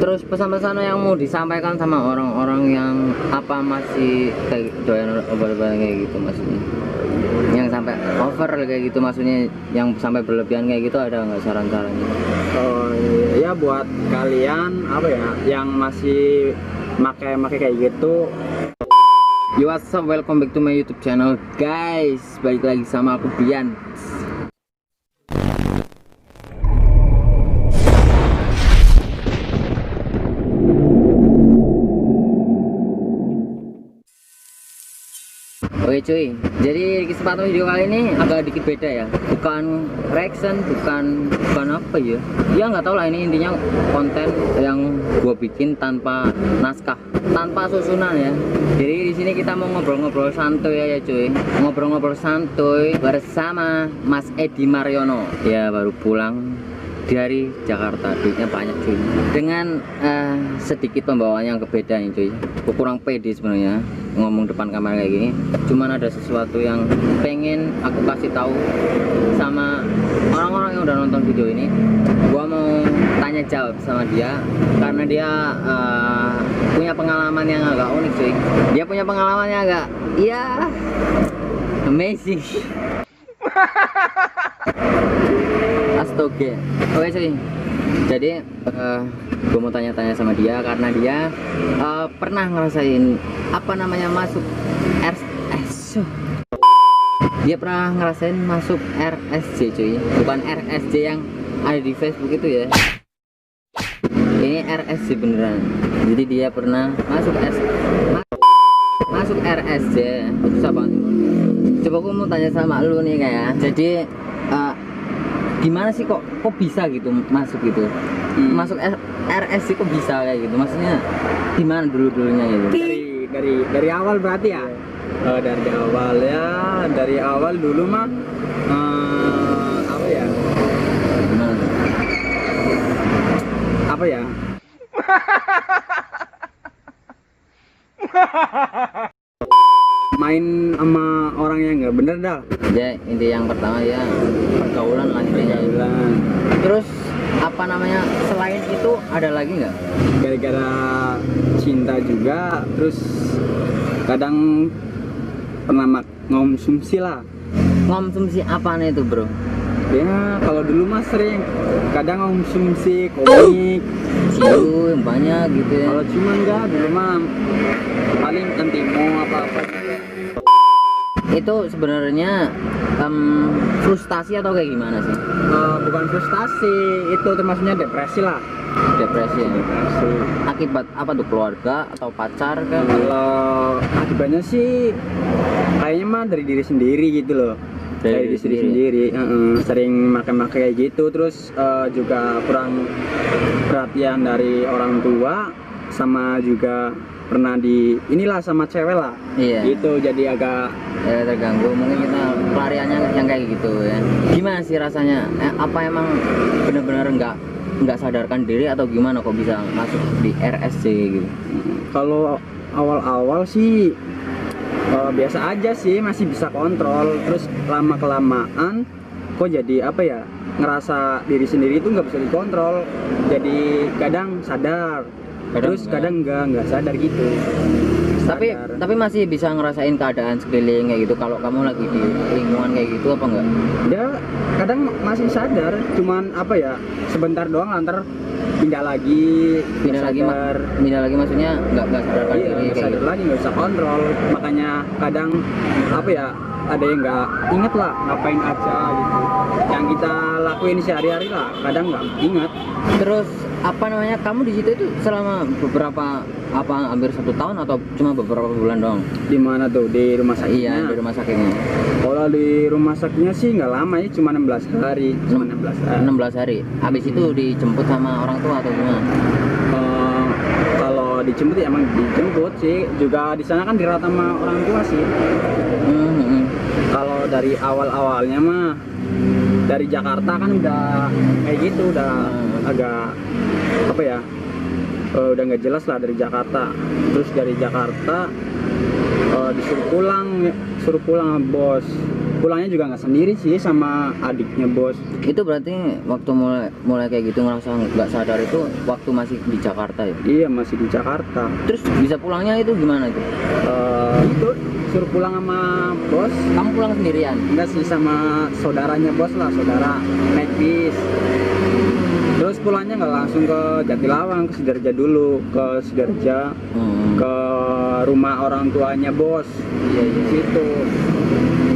Terus pesan-pesan yang mau disampaikan sama orang-orang yang apa masih kayak doyan obat-obatan kayak gitu maksudnya, yang sampai over kayak gitu maksudnya, yang sampai berlebihan kayak gitu, ada nggak saran-sarannya? Oh iya, buat kalian apa ya yang masih make kayak gitu. Yo, what's up, welcome back to my YouTube channel guys, balik lagi sama aku Bian. Oke cuy, jadi kesempatan video kali ini agak dikit beda ya, bukan reaction, bukan apa ya, ya nggak tahu lah, ini intinya konten yang gue bikin tanpa naskah, tanpa susunan ya. Jadi di sini kita mau ngobrol-ngobrol santuy ya cuy, ngobrol-ngobrol santuy bersama Mas Edi Mariono, ya baru pulang dari Jakarta, duitnya banyak cuy, dengan sedikit pembawaan yang berbeda nih cuy. Aku kurang pede sebenarnya ngomong depan kamera kayak gini, cuman ada sesuatu yang pengen aku kasih tahu sama orang-orang yang udah nonton video ini. Gua mau tanya jawab sama dia karena dia punya pengalaman yang agak unik cuy. Dia punya pengalaman yang agak ya amazing. Astaga. Oke cuy, jadi gue mau tanya-tanya sama dia karena dia pernah ngerasain apa namanya masuk RS. Dia pernah ngerasain masuk RSJ cuy, bukan RSJ yang ada di Facebook itu ya, ini RSJ beneran. Jadi dia pernah masuk RSJ. Itu siapa? Coba aku mau tanya sama lu nih kayak, jadi gimana sih kok bisa gitu masuk gitu, masuk RSJ kok bisa kayak gitu, maksudnya gimana dulunya gitu? Dari awal berarti ya. Dari awal ya, dari awal dulu mah apa ya? Gimana tuh? Apa ya? Main sama orang yang nggak bener dah. Ya inti yang pertama ya pergaulan lah intinya. Terus apa namanya, selain itu ada lagi nggak? Gara-gara cinta juga, terus kadang pernah ngonsumsi lah. Konsumsi apa nih itu bro? Ya kalau dulu mah sering kadang ngonsumsi komik, Ciu yang banyak gitu ya. kalau cuma enggak dulu mah paling antimo apa-apa. Itu sebenarnya frustasi atau kayak gimana sih? Bukan frustasi, itu termasuknya depresi lah. Depresi ya? Depresi. Akibat apa tuh, keluarga atau pacar kan? Kalau akibatnya sih kayaknya mah dari diri sendiri gitu loh. Dari diri sendiri. Sering makan kayak gitu, terus juga kurang perhatian dari orang tua, sama juga pernah inilah sama cewek lah. Iya. Gitu, jadi agak Ya terganggu, mungkin kita pelariannya yang kayak gitu ya. Gimana sih rasanya? Apa emang bener-bener nggak sadarkan diri atau gimana kok bisa masuk di RSJ gitu? kalau awal-awal sih biasa aja sih, masih bisa kontrol. Terus lama-kelamaan kok jadi apa ya, ngerasa diri sendiri itu nggak bisa dikontrol. Jadi kadang sadar, terus kadang nggak sadar gitu. Tapi masih bisa ngerasain keadaan sekeliling kayak gitu kalau kamu lagi di lingkungan kayak gitu apa enggak? Ya kadang masih sadar, cuman apa ya, sebentar doang, antar pindah lagi maksudnya nggak sadarkan diri, kayak sadar gitu. lagi, nggak bisa kontrol. Makanya kadang apa ya, ada yang nggak inget lah ngapain aja gitu yang kita lakuin sehari-hari lah, kadang nggak inget. Terus apa namanya, kamu di situ itu selama beberapa hampir 1 tahun atau cuma beberapa bulan doang? Di mana tuh, di rumah sakitnya? Iya, di rumah sakitnya. Kalau di rumah sakitnya sih nggak lama ya, cuma 16 hari. 16 hari. Habis itu dijemput sama orang tua atau gimana? Kalau dijemput ya emang dijemput sih, juga di sana kan dirawat sama orang tua sih. Kalau dari awal-awalnya mah dari Jakarta kan udah kayak gitu, udah agak apa ya, udah nggak jelas lah dari Jakarta. Terus dari Jakarta disuruh pulang sama bos. pulangnya juga nggak sendiri sih, sama adiknya bos. Itu berarti waktu mulai kayak gitu ngerasa nggak sadar itu waktu masih di Jakarta ya? Iya, masih di Jakarta. Terus bisa pulangnya itu gimana itu? Itu suruh pulang sama bos. Kamu pulang sendirian? Enggak sih, sama saudaranya bos lah, saudara naik bis. Terus pulangnya nggak langsung ke Jatilawang, ke Sidarja dulu, ke Sidarja, ke rumah orang tuanya bos. Iya iya. Gitu.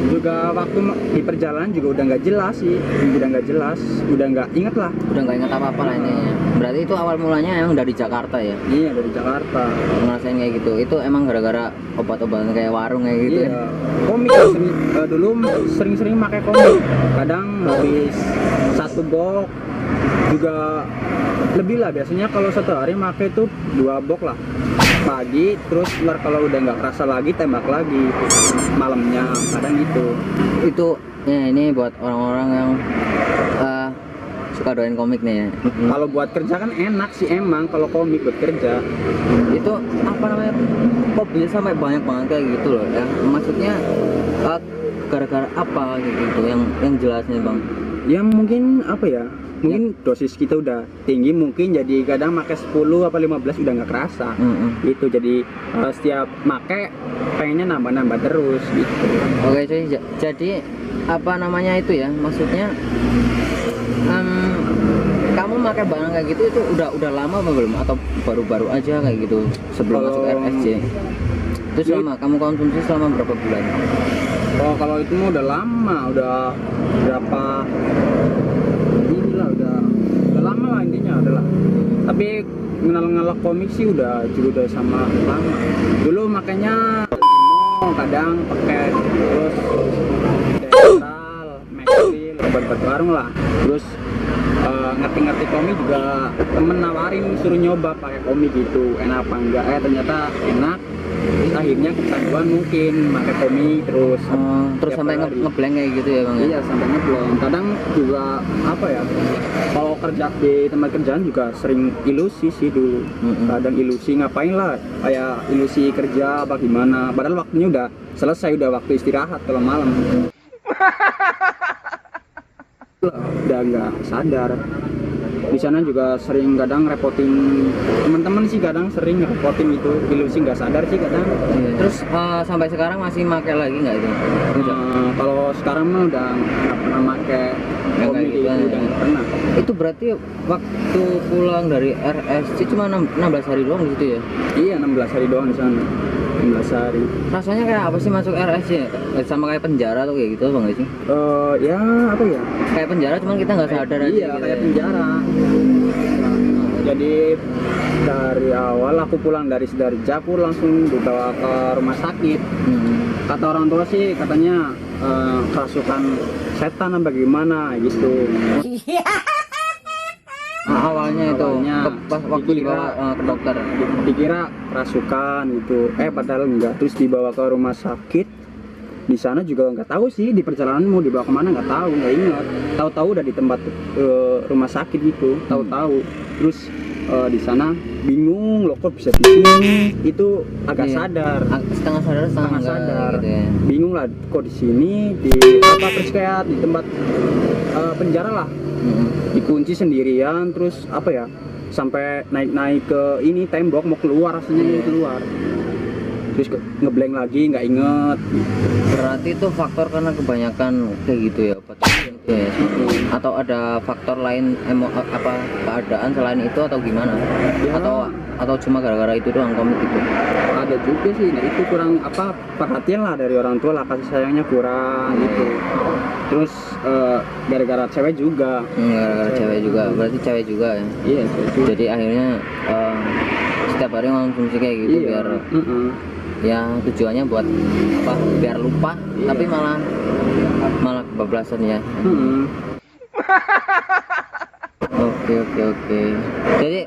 Juga waktu di perjalanan juga udah nggak jelas sih, udah nggak jelas, udah nggak inget lah. Udah nggak ingat apa-apa lah ini. Berarti itu awal mulanya emang dari Jakarta ya? Iya, dari Jakarta. Ngerasain kayak gitu. Itu emang gara-gara obat-obatan kayak warung kayak gitu Iya. ya? Komik dulu sering-sering pakai komik. Kadang habis satu box juga lebih lah, biasanya kalau satu hari pakai tuh 2 box lah. Pagi terus ntar kalau udah nggak kerasa lagi tembak lagi malamnya, kadang gitu. Itu ya ini buat orang-orang yang suka doain komik nih ya. Kalau buat kerja kan enak sih emang, kalau komik buat kerja. Itu apa namanya, kok bisa sampai banyak banget kayak gitu loh ya? Maksudnya gara-gara apa gitu yang jelasnya bang? Ya mungkin apa ya, mungkin dosis kita udah tinggi, mungkin jadi kadang pakai 10 apa 15 udah nggak kerasa. Itu jadi setiap make pengennya nambah-nambah terus gitu. Oke cuy, jadi apa namanya itu ya, maksudnya kamu pakai barang kayak gitu itu udah lama apa belum, atau baru-baru aja kayak gitu sebelum masuk RSJ? Terus selama kamu konsumsi selama berapa bulan? Oh, kalau itu mah udah lama, udah berapa inilah, udah lama lah intinya adalah. Tapi ngelak komik sih udah sama lama. Dulu makanya kadang pakai, terus Dental, Maxil, obat-obat warung lah. Terus ngerti-ngerti komik juga temen nawarin suruh nyoba pakai komik gitu, enak apa enggak, ternyata enak. Terus akhirnya kecanduan mungkin pakai komik terus. Terus sampai ngeblank kayak gitu ya bang? Iya, sampai ngeblank. Kadang juga apa ya, kalau kerja di tempat kerjaan juga sering ilusi sih dulu. Kadang ilusi ngapain lah, kayak ilusi kerja apa gimana, padahal waktunya udah selesai, udah waktu istirahat kalau malam. Udah nggak sadar. Di sana juga sering kadang repotin teman-teman sih, kadang sering repotin itu, ilusi nggak sadar sih kadang. Terus sampai sekarang masih pakai lagi nggak itu? Kalau sekarang mah udah nggak pernah pakai komik gitu, itu, udah nggak pernah. Itu berarti waktu pulang dari RSC cuma 16 hari doang di situ ya? Iya, 16 hari doang di sana. 16 hari. Rasanya kayak apa sih masuk RSC ya? Sama kayak penjara atau kayak gitu apa nggak sih? Ya apa ya? Kayak penjara cuman kita nggak sadar aja. Iya, gitu kayak ya. penjara. Jadi dari awal aku pulang dari Sidarja, aku langsung dibawa ke rumah sakit. Kata orang tua sih katanya kerasukan setan apa gimana gitu. Awalnya itu pas waktu dikira, dibawa ke dokter. dikira kerasukan gitu, padahal enggak. Terus dibawa ke rumah sakit, di sana juga nggak tahu sih di perjalanan mau dibawa kemana, nggak tahu, nggak ingat. Tahu-tahu udah di tempat rumah sakit gitu, tahu-tahu. Terus di sana bingung loh, kok bisa di sini. Itu agak sadar, setengah sadar setengah enggak, sadar gitu ya. bingung lah, kok di sini, di apa, terus kayak di tempat penjara lah, dikunci sendirian. Terus apa ya, sampai naik-naik ke ini tembok mau keluar, rasanya mau keluar, terus ngeblank lagi, nggak inget. Berarti itu faktor karena kebanyakan kayak gitu ya, obat gitu ya. Atau ada faktor lain, apa keadaan selain itu atau gimana? Ya. Atau cuma gara-gara itu doang komik itu? Ada juga sih, nah itu kurang apa, perhatian lah dari orang tua lah, kasih sayangnya kurang gitu. Terus gara-gara cewek juga. Gara-gara cewek juga, berarti cewek juga ya? Iya, cewek juga. Jadi akhirnya setiap hari ngonsumsi kayak gitu. Iya. Biar ya tujuannya buat apa, biar lupa. Iya. Tapi malah kebablasan ya. Oke. Jadi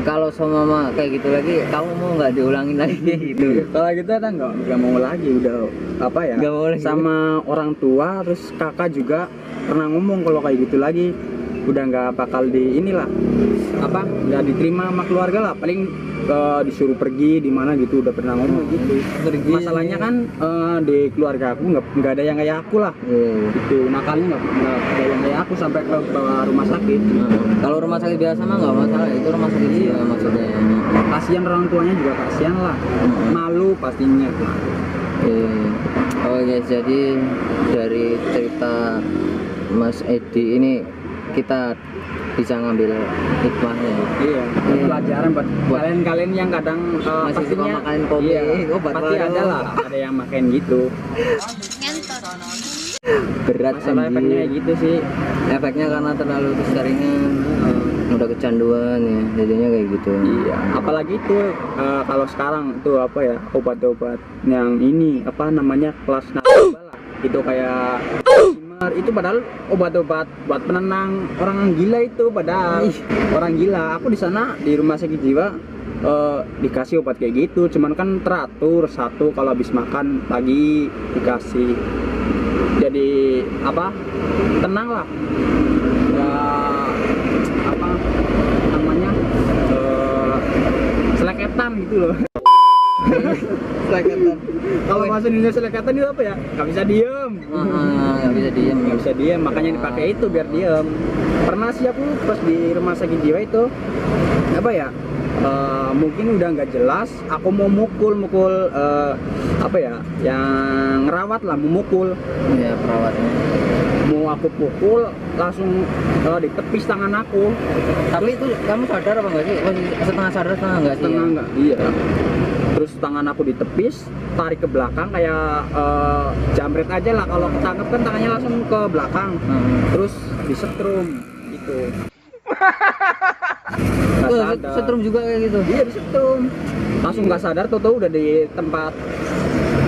kalau sama mama kayak gitu lagi, kamu mau nggak diulangin lagi gitu? Kalau kita kan nggak mau lagi, udah apa ya, Nggak mau lagi. sama orang tua. Terus kakak juga pernah ngomong kalau kayak gitu lagi udah nggak bakal di inilah apa nggak diterima sama keluarga lah, paling disuruh pergi di mana gitu, udah pernah ngomong gitu. Pergi. Masalahnya kan di keluarga aku nggak ada yang kayak aku lah. Gitu, nakalnya nggak ada yang kayak aku sampai ke bawa rumah sakit. Kalau rumah sakit biasa mah nggak masalah, itu rumah sakit iya maksudnya. Kasihan orang tuanya juga, kasihan lah, malu pastinya. Oh guys, jadi dari cerita Mas Edi ini kita bisa ngambil hikmahnya. Iya, pelajaran buat kalian-kalian yang kadang masih suka pastinya makan kopi, obat pasti baru. ada lah, ada yang makan gitu. Berat Masalah sendiri. efeknya kayak gitu sih. Efeknya karena terlalu keseringan, udah kecanduan ya, jadinya kayak gitu. Iya, apalagi itu kalau sekarang tuh apa ya, obat-obat yang ini apa namanya kelas narkoba lah. Itu kayak itu padahal obat-obat buat penenang orang gila itu, padahal orang gila. Aku di sana di rumah sakit jiwa dikasih obat kayak gitu, cuman kan teratur, satu kalau habis makan pagi dikasih, jadi apa, tenang lah ya, apa namanya, seleketan gitu loh. Seleketan. Kalau bahasa Indonesia seleketan itu apa ya, nggak bisa diem. Nggak bisa diem. Nggak bisa diem, makanya dipakai itu biar diem. Pernah sih aku pas di rumah sakit jiwa itu apa ya, mungkin udah nggak jelas, aku mau mukul apa ya, yang ngerawat lah, mau mukul, Ya perawatnya. mau aku pukul langsung ditepis tangan aku. Tapi itu kamu sadar apa enggak sih? Masih setengah sadar setengah enggak sih? Setengah nggak, iya. Terus tangan aku ditepis, tarik ke belakang kayak jamret aja lah, kalau ketangkep kan tangannya langsung ke belakang. Terus disetrum gitu. Nggak sadar. Setrum juga kayak gitu. Iya, disetrum. Langsung nggak sadar, tuh udah di tempat,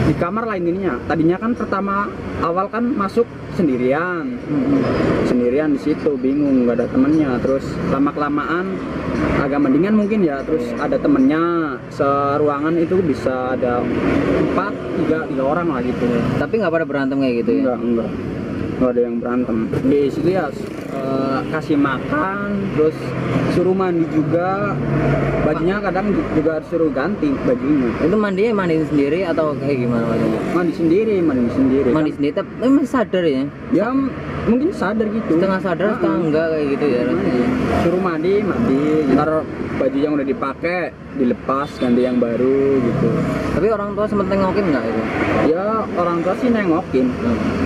di kamar lah intinya. Tadinya kan pertama awal kan masuk sendirian, sendirian di situ, bingung nggak ada temennya. Terus lama kelamaan agak mendingan mungkin ya. Terus ada temennya, seruangan itu bisa ada tiga orang lah gitu. Tapi nggak pada berantem kayak gitu ya? Nggak ada yang berantem di situ ya. Kasih makan, terus suruh mandi juga, bajunya kadang juga suruh ganti bajunya. Itu mandi sendiri atau kayak gimana maksudnya? Mandi sendiri Mandi kan. sendiri, tapi masih sadar ya? Ya mungkin sadar gitu, Setengah sadar, setengah enggak kayak gitu ya rasanya. suruh mandi, ntar baju yang udah dipakai dilepas, ganti yang baru gitu. Tapi orang tua sempet nengokin nggak itu? Ya orang tua sih nengokin,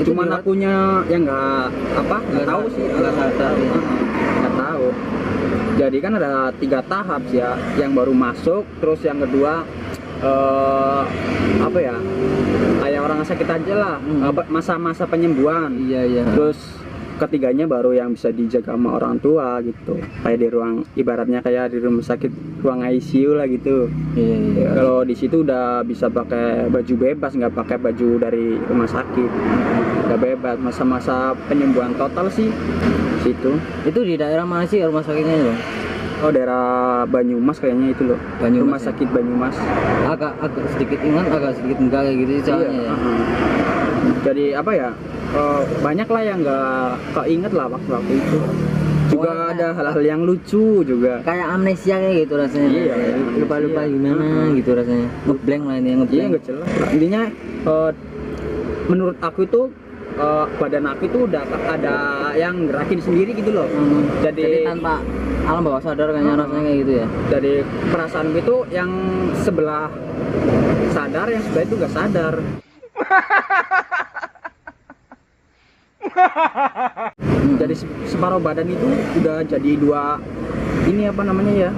Itu cuman dirawat- akunya yang nggak tahu sih, nggak sadar ya. nggak tahu. Jadi kan ada 3 tahap sih ya, yang baru masuk, terus yang kedua apa ya, kayak orang sakit aja lah, masa-masa penyembuhan. Iya. Terus ketiganya baru yang bisa dijaga sama orang tua gitu, kayak di ruang, ibaratnya kayak di rumah sakit ruang ICU lah gitu. Iya. Kalau di situ udah bisa pakai baju bebas, nggak pakai baju dari rumah sakit, nggak bebas. Masa-masa penyembuhan total sih situ. Itu di daerah mana sih rumah sakitnya itu? Oh, daerah Banyumas kayaknya itu loh. Banyumas, Rumah ya? sakit Banyumas. Agak sedikit ingat, agak sedikit enggak kayak gitu sih soalnya ya. Jadi apa ya, banyak lah yang nggak keinget lah waktu itu. Juga Oh, ada hal-hal yang lucu juga. Kayak amnesia kayak gitu rasanya. Iya, Lupa-lupa amnesia. gimana gitu rasanya. Ngeblank lah ini, Iya, ngeblank. nggak jelas. Intinya menurut aku itu badan aku itu udah ada yang gerakin sendiri gitu loh. Jadi tanpa alam bawah sadar kayaknya rasanya kayak gitu ya. Dari perasaan itu yang sebelah sadar, yang sebelah itu nggak sadar. Jadi separuh badan itu udah jadi dua, ini apa namanya ya,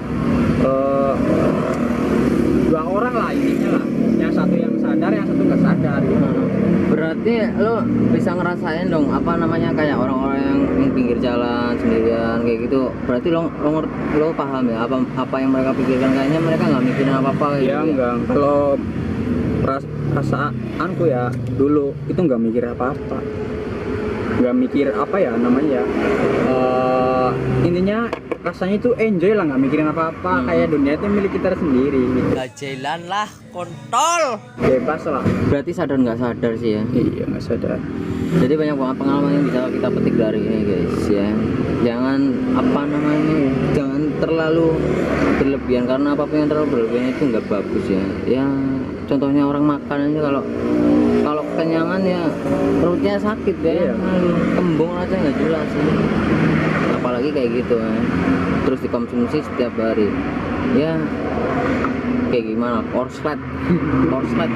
dua orang lah intinya lah, yang satu yang sadar, yang satu nggak sadar gitu. Berarti lo bisa ngerasain dong apa namanya kayak orang-orang yang pinggir jalan sendirian kayak gitu. Berarti lo paham ya apa yang mereka pikirkan, kayaknya mereka nggak mikirin apa-apa kayak Ya gitu. enggak, kalau perasaanku ya dulu itu nggak mikir apa-apa, nggak mikir apa ya namanya ya, intinya rasanya itu enjoy lah, nggak mikirin apa-apa, kayak dunia itu milik kita sendiri gitu. Gajelan lah, kontol. Bebas lah. Berarti sadar nggak sadar sih ya. Iya, nggak sadar. Jadi banyak banget pengalaman yang bisa kita petik dari ini guys ya. Jangan apa namanya, jangan terlalu berlebihan, karena apapun yang terlalu berlebihan itu nggak bagus ya. Ya contohnya orang makan aja, kalau kekenyangan ya perutnya sakit ya. Iya. Kembung aja nggak jelas ya. Apalagi kayak gitu ya. Terus dikonsumsi setiap hari ya, kayak gimana, korslet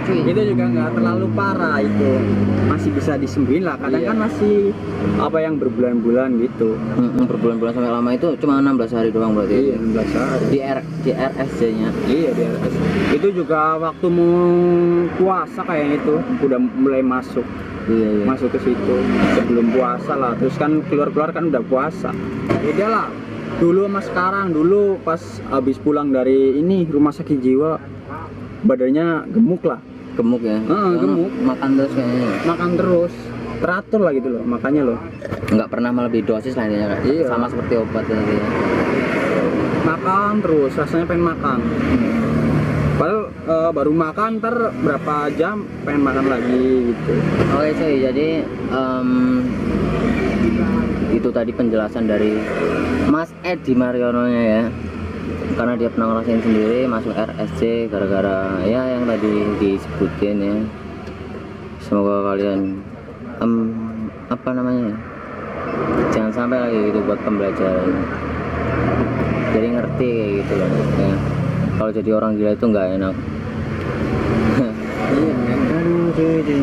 cuy. Itu juga nggak terlalu parah, itu masih bisa disembuhin lah. Kadang Iya. kan masih apa yang berbulan-bulan gitu. Berbulan-bulan sampai lama itu cuma 16 hari doang berarti. Iya, 16 hari. Di RSJ nya. Iya, di RS. Itu juga waktu mau puasa kayaknya itu udah mulai masuk Iya. masuk ke situ sebelum puasa lah. Terus kan keluar kan udah puasa. Beda lah. Dulu sama sekarang. Dulu pas habis pulang dari ini rumah sakit jiwa, badannya gemuk lah. Gemuk ya. Karena gemuk. Makan terus kayaknya. Makan terus, teratur lah gitu loh, makanya loh. Nggak pernah melebihi dosis lah intinya, Kak. Iya. Sama seperti obat tadi ya. Makan terus, rasanya pengen makan. Padahal baru makan, ntar berapa jam pengen makan lagi gitu. Oke cuy, jadi itu tadi penjelasan dari Mas Edi Mariono nya ya, karena dia pernah ngerasain sendiri masuk RSC gara-gara ya yang tadi disebutin ya. Semoga kalian apa namanya, jangan sampai lagi gitu buat pembelajaran, jadi ngerti kayak gitu loh ya. Kalau jadi orang gila itu nggak enak. Iya, Aduh, cuy.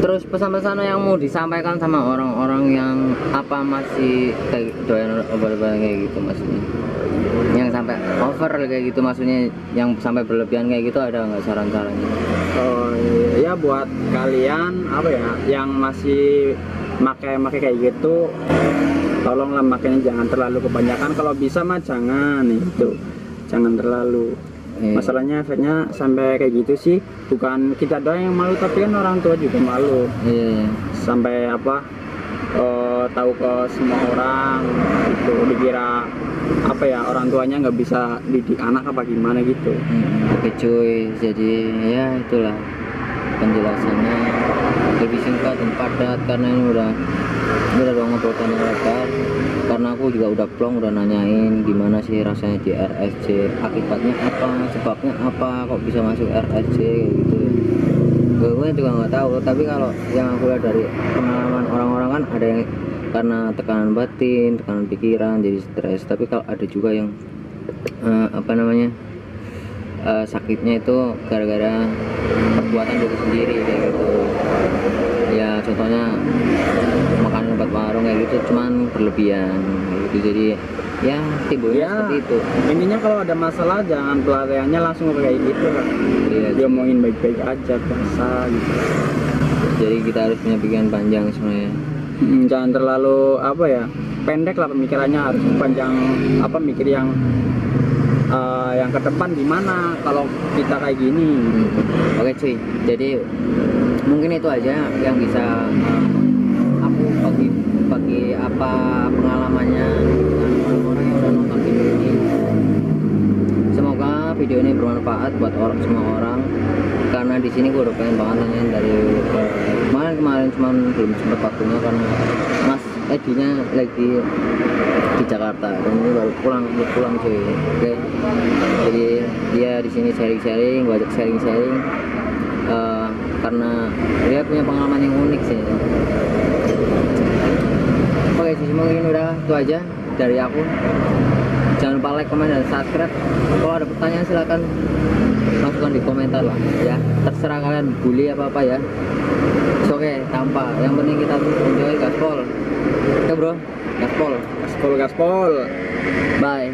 Terus pesan-pesan yang mau disampaikan sama orang-orang yang apa masih kayak doyan obat-obatan kayak gitu maksudnya, yang sampai over kayak gitu maksudnya, yang sampai berlebihan kayak gitu, ada nggak saran-sarannya? Oh iya, buat kalian apa ya yang masih pakai kayak gitu, tolonglah makanya jangan terlalu kebanyakan. Kalau bisa mah jangan itu, jangan terlalu. Iya. Masalahnya efeknya sampai kayak gitu sih, bukan kita doang yang malu, tapi kan orang tua juga malu. Iya. Sampai apa tahu ke semua orang gitu, dikira apa ya, orang tuanya nggak bisa didik anak apa gimana gitu. Oke cuy, jadi ya itulah penjelasannya, lebih singkat dan padat karena ini udah ngobrol panjang lebar, karena aku juga udah plong, udah nanyain gimana sih rasanya di RSC, akibatnya apa, sebabnya apa kok bisa masuk RSC kayak gitu. Gue juga nggak tahu, tapi kalau yang aku lihat dari pengalaman orang-orang kan ada yang karena tekanan batin, tekanan pikiran jadi stres, tapi kalau ada juga yang apa namanya, sakitnya itu gara-gara perbuatan diri sendiri kayak gitu ya. Contohnya makan obat warung kayak gitu cuman berlebihan gitu, jadi ya timbulnya Ya, seperti itu. intinya kalau ada masalah jangan pelariannya langsung kayak gitu lah. Iya, Dia omongin baik-baik aja, biasa gitu. jadi kita harus punya pikiran panjang sebenarnya. Jangan terlalu apa ya, pendek lah pemikirannya, harus panjang, apa mikir yang ke depan gimana kalau kita kayak gini. Oke cuy, jadi mungkin itu aja yang bisa aku bagi apa pengalamannya dengan orang-orang yang udah nonton video ini. Semoga video ini bermanfaat buat semua orang, karena di sini gue udah pengen banget nanyain dari kemarin cuman belum sempat waktunya karena Mas Edinya lagi di Jakarta dan ini baru pulang cuy. Oke, jadi dia di sini sharing-sharing, gue ajak sharing-sharing karena dia punya pengalaman yang unik sih. Oke sih, mungkin udah itu aja dari aku. Jangan lupa like, komen, dan subscribe. Kalau ada pertanyaan silahkan masukkan di komentar lah ya, terserah kalian bully apa ya. Oke, tanpa yang penting kita enjoy gaspol. Oke bro, gaspol. Gaspol. Bye.